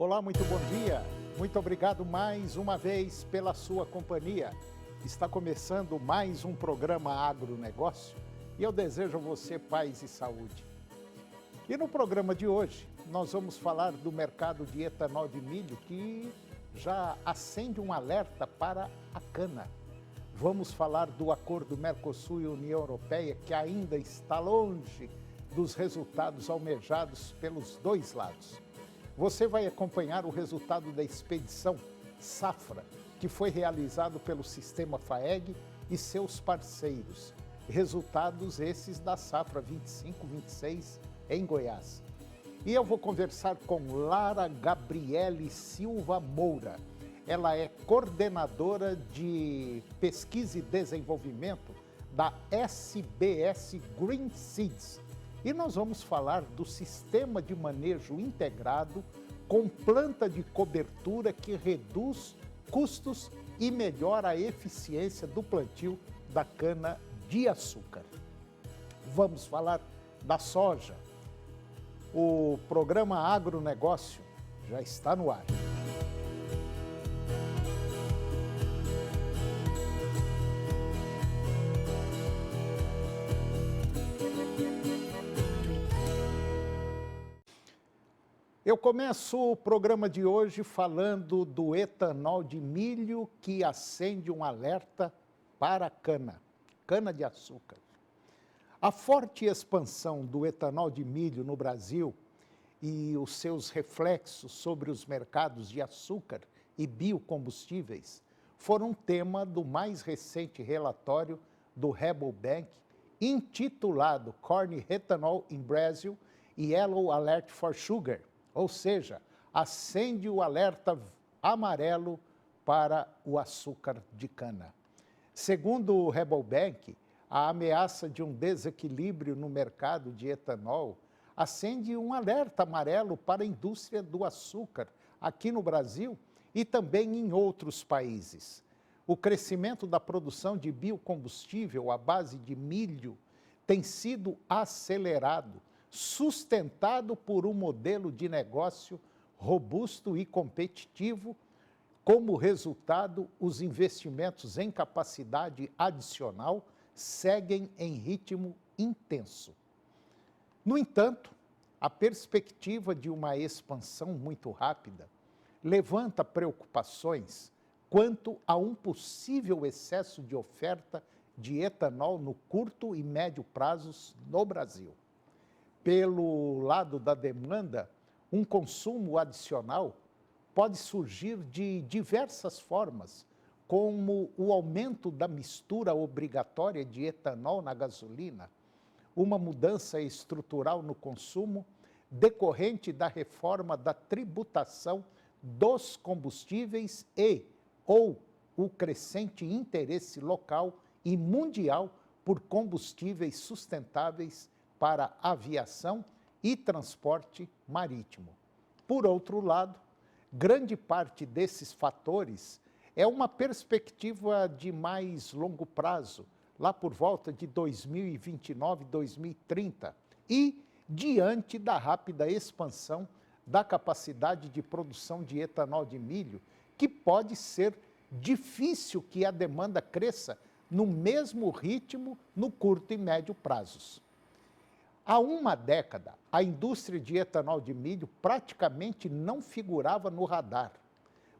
Olá, muito bom dia. Muito obrigado mais uma vez pela sua companhia. Está começando mais um programa Agronegócio e eu desejo a você paz e saúde. E no programa de hoje, nós vamos falar do mercado de etanol de milho que já acende um alerta para a cana. Vamos falar do acordo Mercosul e União Europeia que ainda está longe dos resultados almejados pelos dois lados. Você vai acompanhar o resultado da expedição Safra, que foi realizado pelo Sistema FAEG e seus parceiros. Resultados esses da Safra 25-26 em Goiás. E eu vou conversar com Lara Gabriele Silva Moura. Ela é coordenadora de pesquisa e desenvolvimento da SBS Green Seeds. E nós vamos falar do sistema de manejo integrado com planta de cobertura que reduz custos e melhora a eficiência do plantio da cana-de-açúcar. Vamos falar da soja. O programa Agronegócio já está no ar. Eu começo o programa de hoje falando do etanol de milho que acende um alerta para a cana-de-açúcar. A forte expansão do etanol de milho no Brasil e os seus reflexos sobre os mercados de açúcar e biocombustíveis foram tema do mais recente relatório do Rabobank, intitulado Corn Ethanol in Brazil Yellow Alert for Sugar, ou seja, acende o alerta amarelo para o açúcar de cana. Segundo o Rabobank, a ameaça de um desequilíbrio no mercado de etanol acende um alerta amarelo para a indústria do açúcar aqui no Brasil e também em outros países. O crescimento da produção de biocombustível à base de milho tem sido acelerado, sustentado por um modelo de negócio robusto e competitivo. Como resultado, os investimentos em capacidade adicional seguem em ritmo intenso. No entanto, a perspectiva de uma expansão muito rápida levanta preocupações quanto a um possível excesso de oferta de etanol no curto e médio prazos no Brasil. Pelo lado da demanda, um consumo adicional pode surgir de diversas formas, como o aumento da mistura obrigatória de etanol na gasolina, uma mudança estrutural no consumo decorrente da reforma da tributação dos combustíveis ou o crescente interesse local e mundial por combustíveis sustentáveis para aviação e transporte marítimo. Por outro lado, grande parte desses fatores é uma perspectiva de mais longo prazo, lá por volta de 2029, 2030, e diante da rápida expansão da capacidade de produção de etanol de milho, que pode ser difícil que a demanda cresça no mesmo ritmo no curto e médio prazos. Há uma década, a indústria de etanol de milho praticamente não figurava no radar.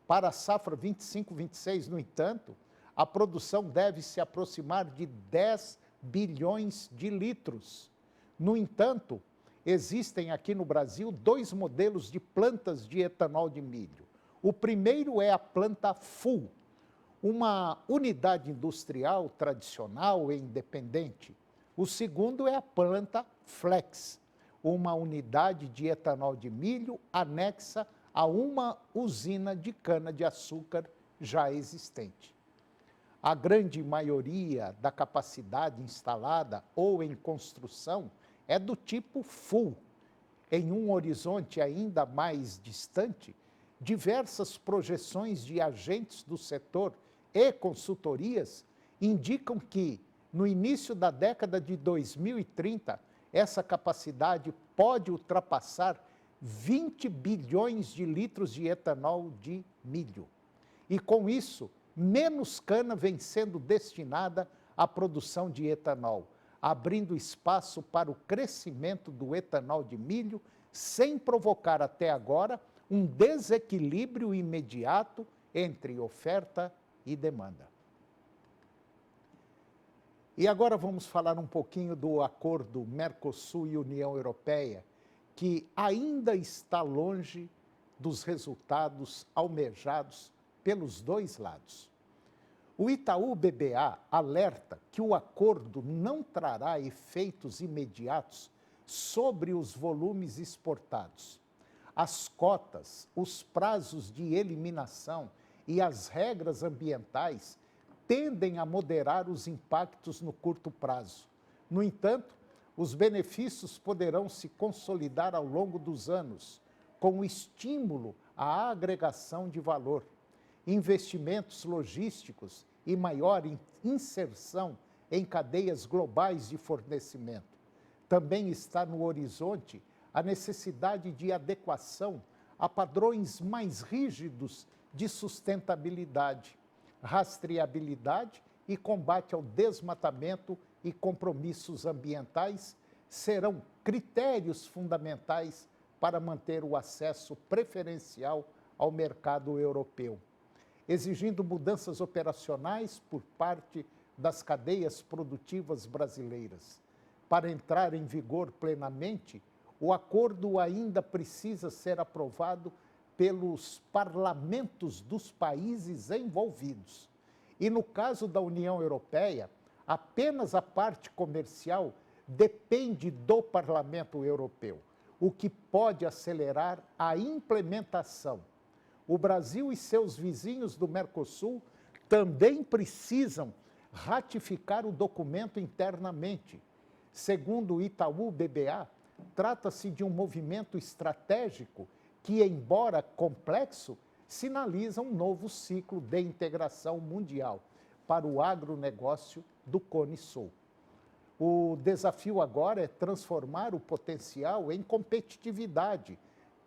Para a safra 25-26, no entanto, a produção deve se aproximar de 10 bilhões de litros. No entanto, existem aqui no Brasil dois modelos de plantas de etanol de milho. O primeiro é a planta full, uma unidade industrial tradicional e independente. O segundo é a planta flex, uma unidade de etanol de milho anexa a uma usina de cana-de-açúcar já existente. A grande maioria da capacidade instalada ou em construção é do tipo full. Em um horizonte ainda mais distante, diversas projeções de agentes do setor e consultorias indicam que, no início da década de 2030, essa capacidade pode ultrapassar 20 bilhões de litros de etanol de milho. E com isso, menos cana vem sendo destinada à produção de etanol, abrindo espaço para o crescimento do etanol de milho, sem provocar até agora um desequilíbrio imediato entre oferta e demanda. E agora vamos falar um pouquinho do acordo Mercosul e União Europeia, que ainda está longe dos resultados almejados pelos dois lados. O Itaú BBA alerta que o acordo não trará efeitos imediatos sobre os volumes exportados. As cotas, os prazos de eliminação e as regras ambientais tendem a moderar os impactos no curto prazo. No entanto, os benefícios poderão se consolidar ao longo dos anos, com o estímulo à agregação de valor, investimentos logísticos e maior inserção em cadeias globais de fornecimento. Também está no horizonte a necessidade de adequação a padrões mais rígidos de sustentabilidade, rastreabilidade e combate ao desmatamento e compromissos ambientais serão critérios fundamentais para manter o acesso preferencial ao mercado europeu, exigindo mudanças operacionais por parte das cadeias produtivas brasileiras. Para entrar em vigor plenamente, o acordo ainda precisa ser aprovado pelos parlamentos dos países envolvidos. E no caso da União Europeia, apenas a parte comercial depende do Parlamento Europeu, o que pode acelerar a implementação. O Brasil e seus vizinhos do Mercosul também precisam ratificar o documento internamente. Segundo o Itaú BBA, trata-se de um movimento estratégico que, embora complexo, sinaliza um novo ciclo de integração mundial para o agronegócio do Cone Sul. O desafio agora é transformar o potencial em competitividade,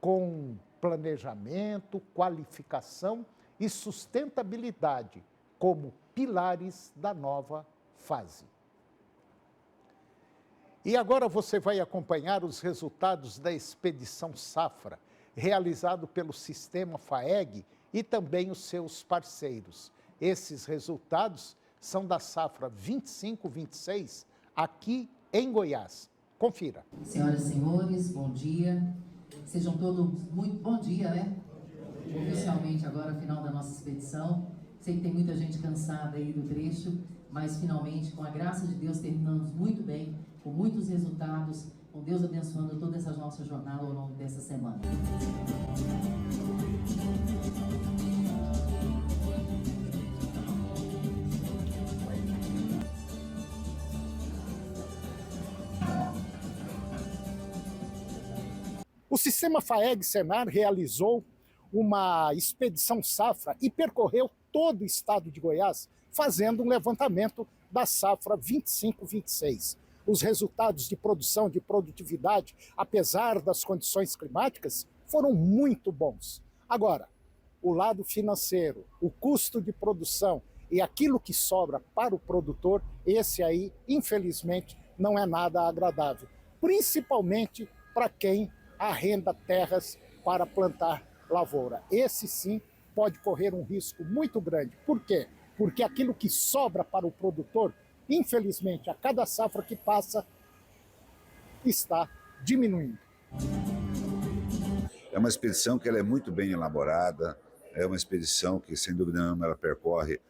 com planejamento, qualificação e sustentabilidade como pilares da nova fase. E agora você vai acompanhar os resultados da Expedição Safra, realizado pelo Sistema FAEG e também os seus parceiros. Esses resultados são da safra 25-26, aqui em Goiás. Confira. Senhoras e senhores, bom dia. Sejam todos muito bom dia, né? Oficialmente agora, final da nossa expedição. Sei que tem muita gente cansada aí do trecho, mas finalmente, com a graça de Deus, terminamos muito bem, com muitos resultados, com Deus abençoando toda essa nossa jornada ao longo dessa semana. O Sistema FAEG-Senar realizou uma expedição safra e percorreu todo o estado de Goiás, fazendo um levantamento da safra 25-26. Os resultados de produção, de produtividade, apesar das condições climáticas, foram muito bons. Agora, o lado financeiro, o custo de produção e aquilo que sobra para o produtor, esse aí, infelizmente, não é nada agradável. Principalmente para quem arrenda terras para plantar lavoura. Esse sim pode correr um risco muito grande. Por quê? Porque aquilo que sobra para o produtor, infelizmente, a cada safra que passa, está diminuindo. É uma expedição que ela é muito bem elaborada, é uma expedição que, sem dúvida nenhuma, ela percorre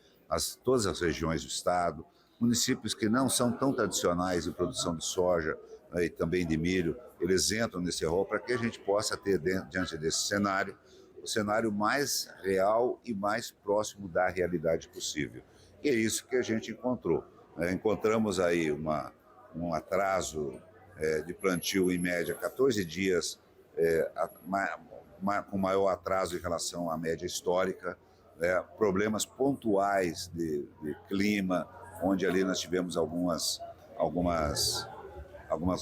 todas as regiões do estado, municípios que não são tão tradicionais em produção de soja, né, e também de milho, eles entram nesse rol para que a gente possa ter, diante desse cenário, o cenário mais real e mais próximo da realidade possível. E é isso que a gente encontrou. Encontramos aí um atraso de plantio, em média, 14 dias, com maior atraso em relação à média histórica, problemas pontuais de clima, onde ali nós tivemos algumas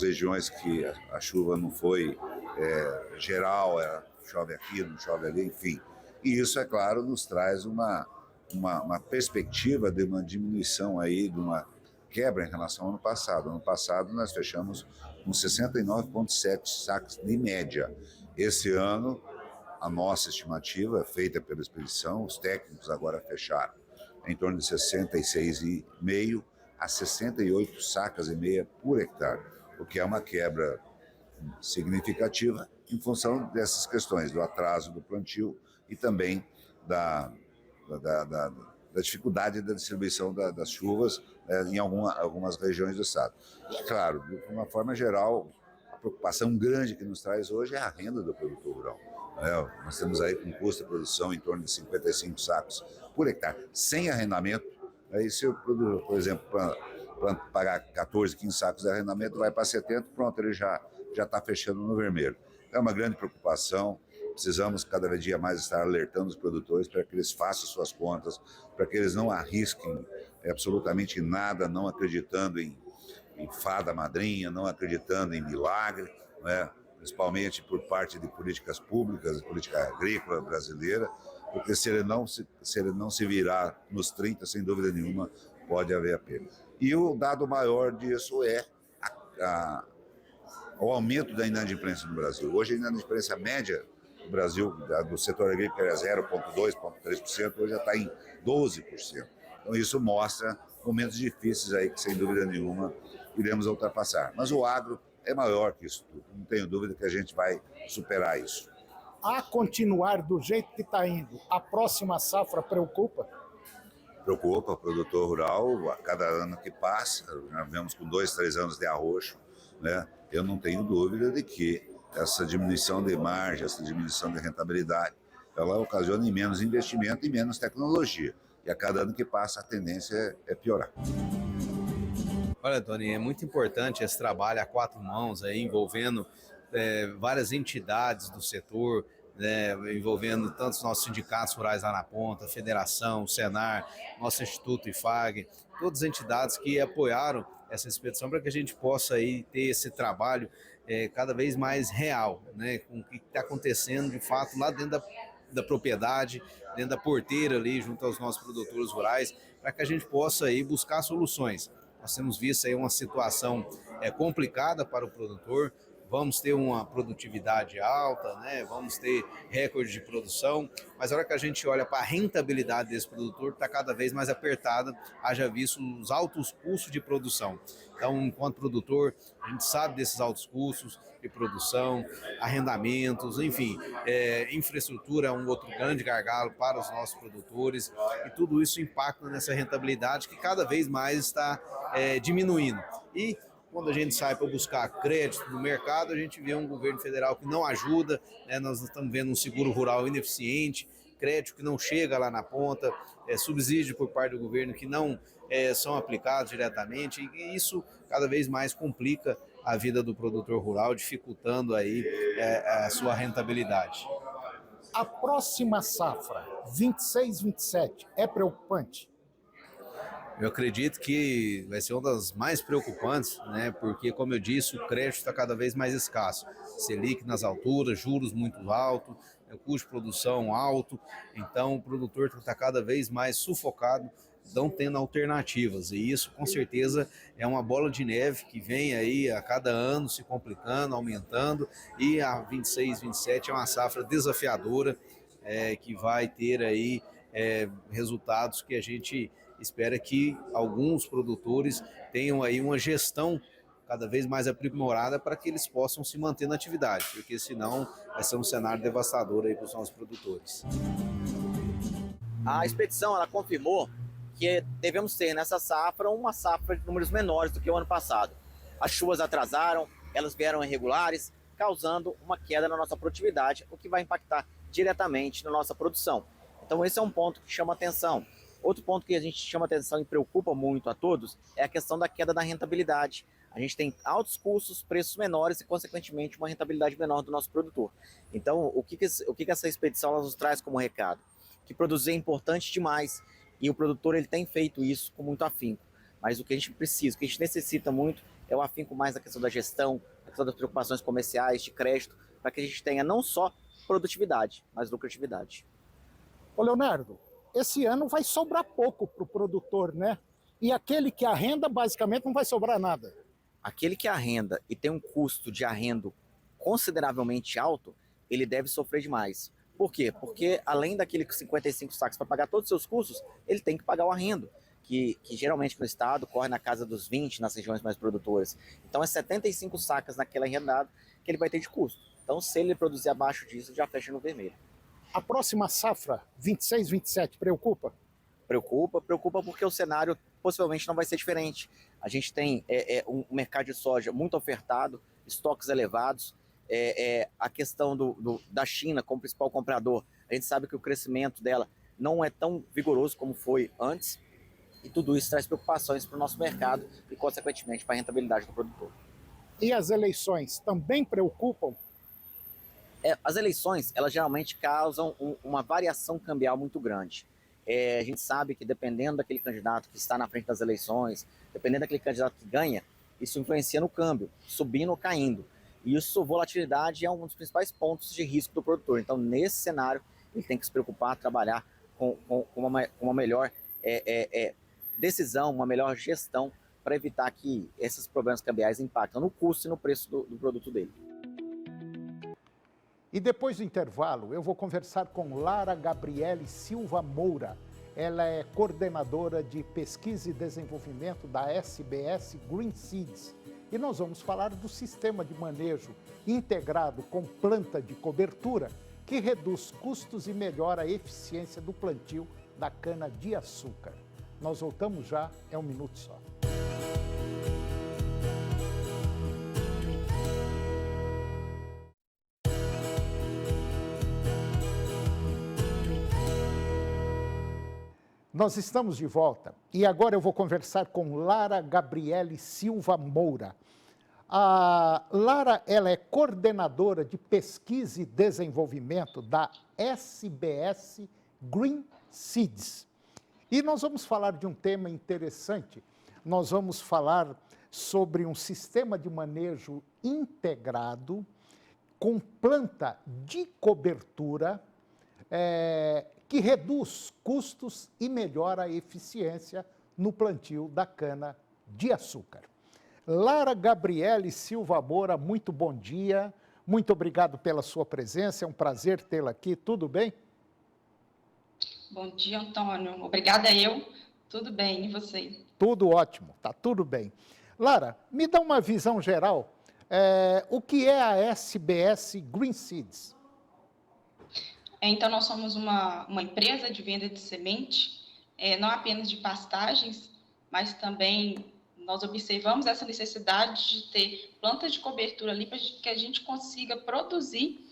regiões que a chuva não foi geral, chove aqui, não chove ali, enfim. E isso, é claro, nos traz uma perspectiva de uma diminuição aí, de uma quebra em relação ao ano passado. Ano passado nós fechamos com 69,7 sacos de média. Esse ano, a nossa estimativa, feita pela expedição, os técnicos agora fecharam em torno de 66,5 a 68 sacas e meia por hectare, o que é uma quebra significativa em função dessas questões, do atraso do plantio e também da dificuldade da distribuição das chuvas em algumas regiões do estado. E, é claro, de uma forma geral, a preocupação grande que nos traz hoje é a renda do produtor rural. Nós temos aí com custo de produção em torno de 55 sacos por hectare, sem arrendamento. Aí se o produtor, por exemplo, para pagar 14, 15 sacos de arrendamento, vai para 70, pronto, ele já está fechando no vermelho. É uma grande preocupação. Precisamos cada dia mais estar alertando os produtores para que eles façam suas contas, para que eles não arrisquem absolutamente nada, não acreditando em fada madrinha, não acreditando em milagre, né? Principalmente por parte de políticas públicas, política agrícola brasileira, porque se ele não se virar nos 30, sem dúvida nenhuma, pode haver a perda. E o dado maior disso é o aumento da inadimplência no Brasil. Hoje a inadimplência média do Brasil, do setor agrícola, é 0,2%, 0,3%, hoje já está em 12%. Então isso mostra momentos difíceis aí que, sem dúvida nenhuma, iremos ultrapassar. Mas o agro é maior que isso tudo. Não tenho dúvida que a gente vai superar isso. A continuar do jeito que está indo, a próxima safra preocupa? Preocupa o produtor rural a cada ano que passa. Nós vemos com 2, 3 anos de arroxo, né? Eu não tenho dúvida de que essa diminuição de margem, essa diminuição de rentabilidade, ela ocasiona menos investimento e menos tecnologia. E a cada ano que passa, a tendência é piorar. Olha, Tony, é muito importante esse trabalho a quatro mãos aí, envolvendo várias entidades do setor, envolvendo tantos nossos sindicatos rurais lá na ponta, Federação, Senar, nosso Instituto IFAG, todas as entidades que apoiaram essa expedição para que a gente possa aí ter esse trabalho cada vez mais real, né, com o que está acontecendo de fato lá dentro da propriedade, dentro da porteira ali, junto aos nossos produtores rurais, para que a gente possa aí buscar soluções. Nós temos visto aí uma situação complicada para o produtor. Vamos ter uma produtividade alta, né? Vamos ter recorde de produção, mas a hora que a gente olha para a rentabilidade desse produtor, está cada vez mais apertada, haja visto os altos custos de produção. Então, enquanto produtor, a gente sabe desses altos custos de produção, arrendamentos, enfim, infraestrutura é um outro grande gargalo para os nossos produtores, e tudo isso impacta nessa rentabilidade que cada vez mais está diminuindo. E quando a gente sai para buscar crédito no mercado, a gente vê um governo federal que não ajuda, né? Nós estamos vendo um seguro rural ineficiente, crédito que não chega lá na ponta, subsídio por parte do governo que não são aplicados diretamente, e isso cada vez mais complica a vida do produtor rural, dificultando aí a sua rentabilidade. A próxima safra, 26, 27, é preocupante? Eu acredito que vai ser uma das mais preocupantes, né? Porque, como eu disse, o crédito está cada vez mais escasso. Selic nas alturas, juros muito altos, o custo de produção alto. Então, o produtor está cada vez mais sufocado, não tendo alternativas. E isso, com certeza, é uma bola de neve que vem aí a cada ano se complicando, aumentando. E a 26, 27 é uma safra desafiadora, que vai ter aí resultados que a gente espera que alguns produtores tenham aí uma gestão cada vez mais aprimorada para que eles possam se manter na atividade, porque senão vai ser um cenário devastador aí para os nossos produtores. A expedição ela confirmou que devemos ter nessa safra uma safra de números menores do que o ano passado. As chuvas atrasaram, elas vieram irregulares, causando uma queda na nossa produtividade, o que vai impactar diretamente na nossa produção. Então esse é um ponto que chama atenção. Outro ponto que a gente chama atenção e preocupa muito a todos é a questão da queda da rentabilidade. A gente tem altos custos, preços menores e, consequentemente, uma rentabilidade menor do nosso produtor. Então, o que essa expedição nos traz como recado? Que produzir é importante demais e o produtor ele tem feito isso com muito afinco. Mas o que a gente precisa, o que a gente necessita muito é o afinco mais da questão da gestão, da questão das preocupações comerciais, de crédito, para que a gente tenha não só produtividade, mas lucratividade. Ô, Leonardo, esse ano vai sobrar pouco para o produtor, né? E aquele que arrenda, basicamente, não vai sobrar nada. Aquele que arrenda e tem um custo de arrendo consideravelmente alto, ele deve sofrer demais. Por quê? Porque além daqueles 55 sacos para pagar todos os seus custos, ele tem que pagar o arrendo, que geralmente no estado corre na casa dos 20 nas regiões mais produtoras. Então é 75 sacas naquele arrendado que ele vai ter de custo. Então se ele produzir abaixo disso, já fecha no vermelho. A próxima safra, 26, 27, preocupa? Preocupa porque o cenário possivelmente não vai ser diferente. A gente tem um mercado de soja muito ofertado, estoques elevados, a questão da China como principal comprador. A gente sabe que o crescimento dela não é tão vigoroso como foi antes, e tudo isso traz preocupações para o nosso mercado e, consequentemente, para a rentabilidade do produtor. E as eleições também preocupam? As eleições, elas geralmente causam uma variação cambial muito grande. A gente sabe que dependendo daquele candidato que está na frente das eleições, dependendo daquele candidato que ganha, isso influencia no câmbio, subindo ou caindo. E isso, volatilidade, é um dos principais pontos de risco do produtor. Então, nesse cenário, ele tem que se preocupar, trabalhar com uma melhor decisão, uma melhor gestão para evitar que esses problemas cambiais impactem no custo e no preço do produto dele. E depois do intervalo, eu vou conversar com Lara Gabriele Silva Moura. Ela é coordenadora de pesquisa e desenvolvimento da SBS Green Seeds. E nós vamos falar do sistema de manejo integrado com planta de cobertura, que reduz custos e melhora a eficiência do plantio da cana-de-açúcar. Nós voltamos já, é um minuto só. Nós estamos de volta e agora eu vou conversar com Lara Gabriele Silva Moura. A Lara, ela é coordenadora de pesquisa e desenvolvimento da SBS Green Seeds. E nós vamos falar de um tema interessante. Nós vamos falar sobre um sistema de manejo integrado com planta de cobertura que reduz custos e melhora a eficiência no plantio da cana-de-açúcar. Lara Gabriele Silva Moura, muito bom dia, muito obrigado pela sua presença, é um prazer tê-la aqui, tudo bem? Bom dia, Antônio, obrigada eu, tudo bem, e você? Tudo ótimo, tá tudo bem. Lara, me dá uma visão geral, o que é a SBS Green Seeds? Então, nós somos uma empresa de venda de semente, não apenas de pastagens, mas também nós observamos essa necessidade de ter plantas de cobertura ali para que a gente consiga produzir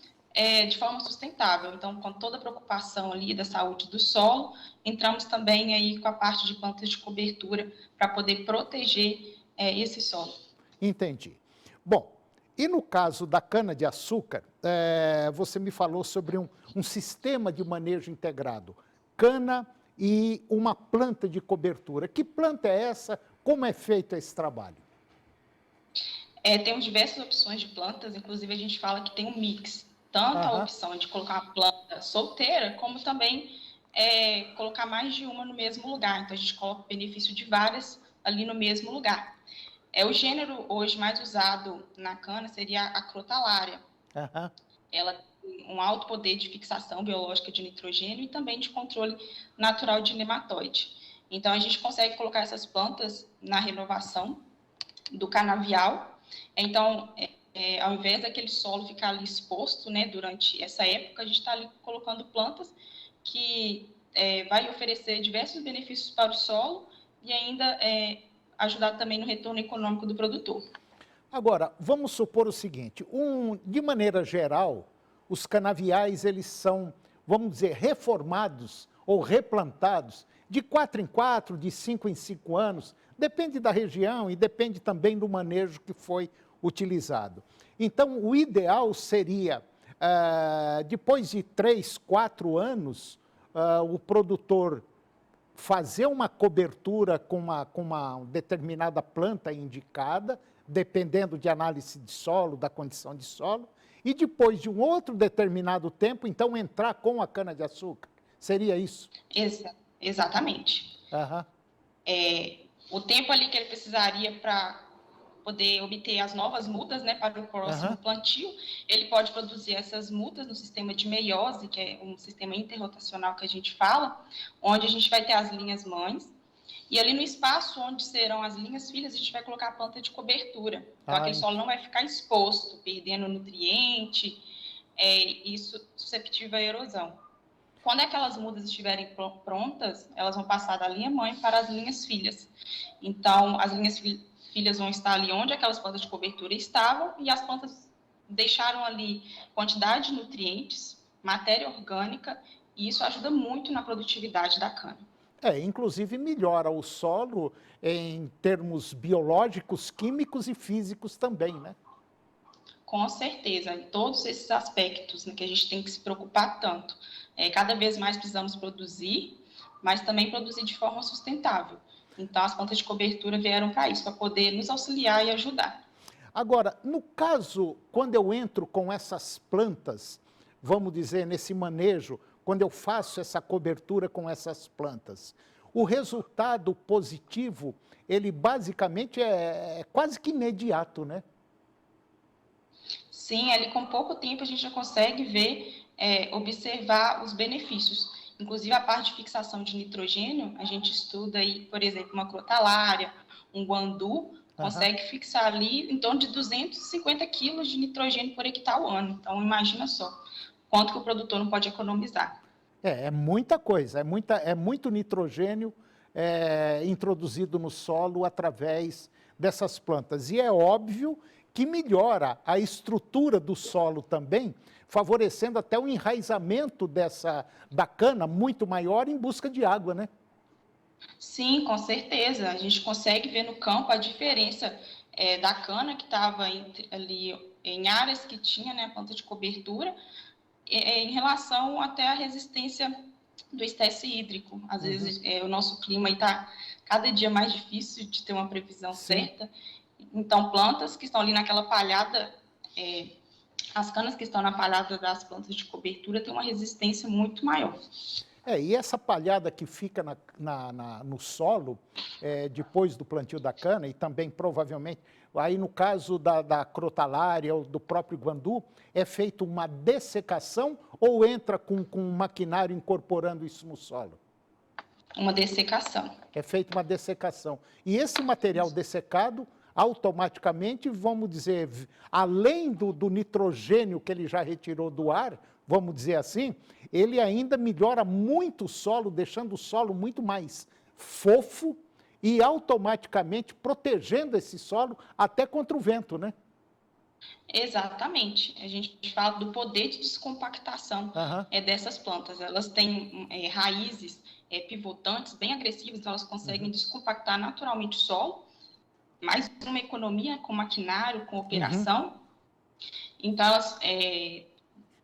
de forma sustentável. Então, com toda a preocupação ali da saúde do solo, entramos também aí com a parte de plantas de cobertura para poder proteger esse solo. Entendi. Bom, e no caso da cana-de-açúcar, você me falou sobre um sistema de manejo integrado, cana e uma planta de cobertura. Que planta é essa? Como é feito esse trabalho? Temos diversas opções de plantas, inclusive a gente fala que tem um mix, tanto a opção de colocar uma planta solteira, como também colocar mais de uma no mesmo lugar. Então, a gente coloca o benefício de várias ali no mesmo lugar. O gênero hoje mais usado na cana seria a crotalária. Ela tem um alto poder de fixação biológica de nitrogênio e também de controle natural de nematóide. Então, a gente consegue colocar essas plantas na renovação do canavial. Então, ao invés daquele solo ficar ali exposto, né, durante essa época, a gente está ali colocando plantas que vai oferecer diversos benefícios para o solo e ainda ajudar também no retorno econômico do produtor. Agora, vamos supor o seguinte, de maneira geral, os canaviais, eles são, vamos dizer, reformados ou replantados de 4 em 4, de 5 em 5 anos, depende da região e depende também do manejo que foi utilizado. Então, o ideal seria, depois de 3, 4 anos, o produtor fazer uma cobertura com uma determinada planta indicada, dependendo de análise de solo, da condição de solo, e depois de um outro determinado tempo, então entrar com a cana-de-açúcar. Seria isso? Exatamente. Aham. O tempo ali que ele precisaria para poder obter as novas mudas, né, para o próximo plantio, ele pode produzir essas mudas no sistema de meiose, que é um sistema interrotacional que a gente fala, onde a gente vai ter as linhas mães, e ali no espaço onde serão as linhas filhas, a gente vai colocar a planta de cobertura. Então, aquele solo não vai ficar exposto, perdendo nutriente, isso susceptível à erosão. Quando aquelas mudas estiverem prontas, elas vão passar da linha mãe para as linhas filhas. Então, as linhas filhas vão estar ali onde aquelas plantas de cobertura estavam, e as plantas deixaram ali quantidade de nutrientes, matéria orgânica, e isso ajuda muito na produtividade da cana. Inclusive melhora o solo em termos biológicos, químicos e físicos também, né? Com certeza, em todos esses aspectos, né, que a gente tem que se preocupar tanto. Cada vez mais precisamos produzir, mas também produzir de forma sustentável. Então, as plantas de cobertura vieram para isso, para poder nos auxiliar e ajudar. Agora, no caso, quando eu entro com essas plantas, vamos dizer, nesse manejo, quando eu faço essa cobertura com essas plantas, o resultado positivo, ele basicamente é quase que imediato, né? Sim, ali com pouco tempo a gente já consegue ver, observar os benefícios. Inclusive a parte de fixação de nitrogênio, a gente estuda aí, por exemplo, uma crotalária, um guandu, consegue fixar ali em torno de 250 quilos de nitrogênio por hectare ao ano. Então, imagina só quanto que o produtor não pode economizar. É muita coisa, é muito nitrogênio introduzido no solo através dessas plantas. E é óbvio que melhora a estrutura do solo também, favorecendo até o enraizamento da cana muito maior em busca de água, né? Sim, com certeza. A gente consegue ver no campo a diferença da cana que estava ali em áreas que tinha, né, planta de cobertura, em relação até à resistência do estresse hídrico. Às vezes o nosso clima está cada dia mais difícil de ter uma previsão certa. Então, plantas que estão ali naquela palhada, as canas que estão na palhada das plantas de cobertura têm uma resistência muito maior. E essa palhada que fica no solo, depois do plantio da cana, e também provavelmente, aí no caso da crotalária ou do próprio guandu, é feita uma dessecação ou entra com um maquinário incorporando isso no solo? Uma dessecação. É feita uma dessecação. E esse material dessecado, automaticamente, vamos dizer, além do nitrogênio que ele já retirou do ar, vamos dizer assim, ele ainda melhora muito o solo, deixando o solo muito mais fofo e automaticamente protegendo esse solo até contra o vento, né? Exatamente. A gente fala do poder de descompactação dessas plantas. Elas têm raízes pivotantes, bem agressivas, então elas conseguem descompactar naturalmente o solo, mais uma economia com maquinário, com operação. Então, elas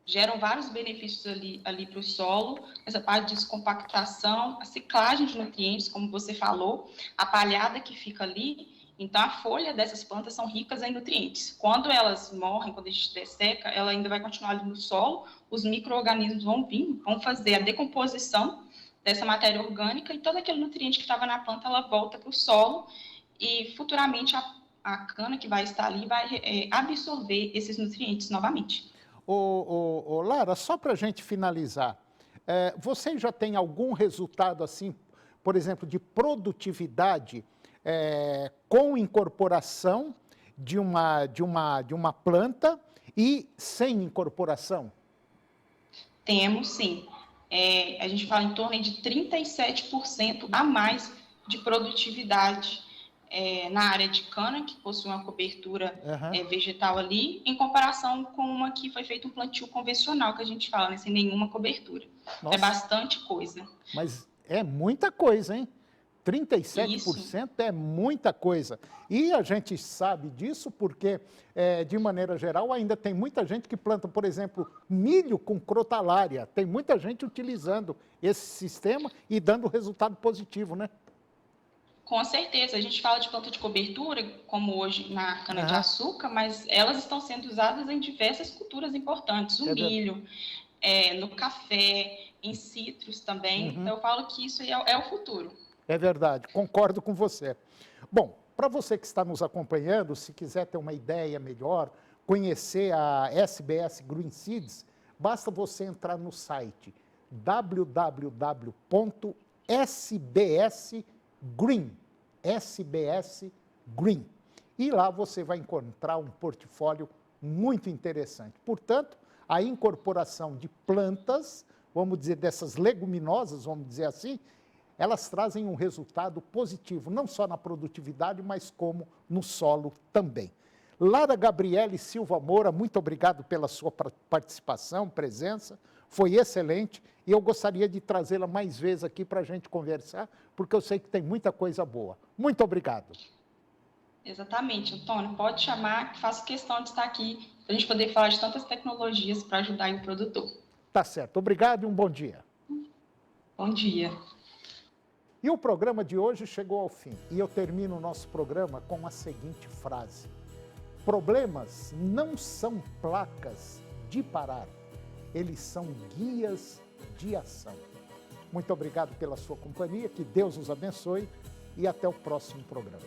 geram vários benefícios ali para o solo, essa parte de descompactação, a ciclagem de nutrientes, como você falou, a palhada que fica ali. Então, a folha dessas plantas são ricas em nutrientes. Quando elas morrem, quando a gente desseca, ela ainda vai continuar ali no solo, os micro-organismos vão vir, vão fazer a decomposição dessa matéria orgânica, e todo aquele nutriente que estava na planta, ela volta para o solo, e futuramente a cana que vai estar ali vai absorver esses nutrientes novamente. Lara, só para a gente finalizar, você já tem algum resultado assim, por exemplo, de produtividade com incorporação de uma planta e sem incorporação? Temos, sim. A gente fala em torno de 37% a mais de produtividade na área de cana, que possui uma cobertura vegetal ali, em comparação com uma que foi feito um plantio convencional, que a gente fala, né, sem nenhuma cobertura. Nossa. É bastante coisa. Mas é muita coisa, hein? 37% Isso. É muita coisa. E a gente sabe disso porque, de maneira geral, ainda tem muita gente que planta, por exemplo, milho com crotalária. Tem muita gente utilizando esse sistema e dando resultado positivo, né? Com certeza, a gente fala de planta de cobertura, como hoje na cana-de-açúcar, mas elas estão sendo usadas em diversas culturas importantes, o milho, no café, em citros também. Então, eu falo que isso é o futuro. É verdade, concordo com você. Bom, para você que está nos acompanhando, se quiser ter uma ideia melhor, conhecer a SBS Green Seeds, basta você entrar no site www.sbsgreen, e lá você vai encontrar um portfólio muito interessante. Portanto, a incorporação de plantas, vamos dizer, dessas leguminosas, vamos dizer assim, elas trazem um resultado positivo, não só na produtividade, mas como no solo também. Lara Gabriele Silva Moura, muito obrigado pela sua participação, presença, foi excelente e eu gostaria de trazê-la mais vezes aqui para a gente conversar, porque eu sei que tem muita coisa boa. Muito obrigado. Exatamente, Antônio, pode chamar, que faço questão de estar aqui para a gente poder falar de tantas tecnologias para ajudar o produtor. Tá certo, obrigado e um bom dia. Bom dia. E o programa de hoje chegou ao fim. E eu termino o nosso programa com a seguinte frase: problemas não são placas de parar, eles são guias de ação. Muito obrigado pela sua companhia, que Deus os abençoe e até o próximo programa.